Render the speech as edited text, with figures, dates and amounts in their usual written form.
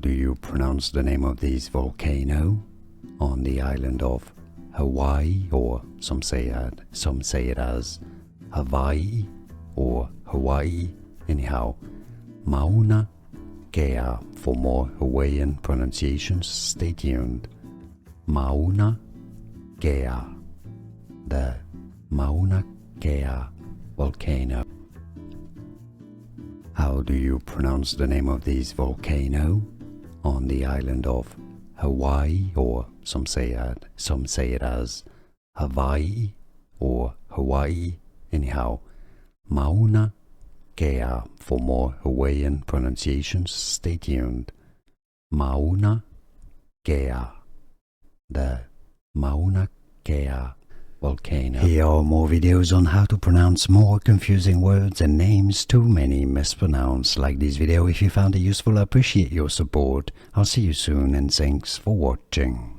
do you pronounce the name of this volcano on the island of Hawaii, or some say it as Hawaii or Hawaii? Anyhow, Mauna Kea. For more Hawaiian pronunciations, stay tuned. Mauna Kea, the Mauna Kea volcano. How do you pronounce the name of this volcano on the island of Hawaii, or some say it as Hawaii or Hawaii? Anyhow, Mauna Kea. For more Hawaiian pronunciations, stay tuned. Mauna Kea, the Mauna Kea volcano. Here are more videos on how to pronounce more confusing words and names too many mispronounced. Like this video if you found it useful. I appreciate your support. I'll see you soon, and thanks for watching.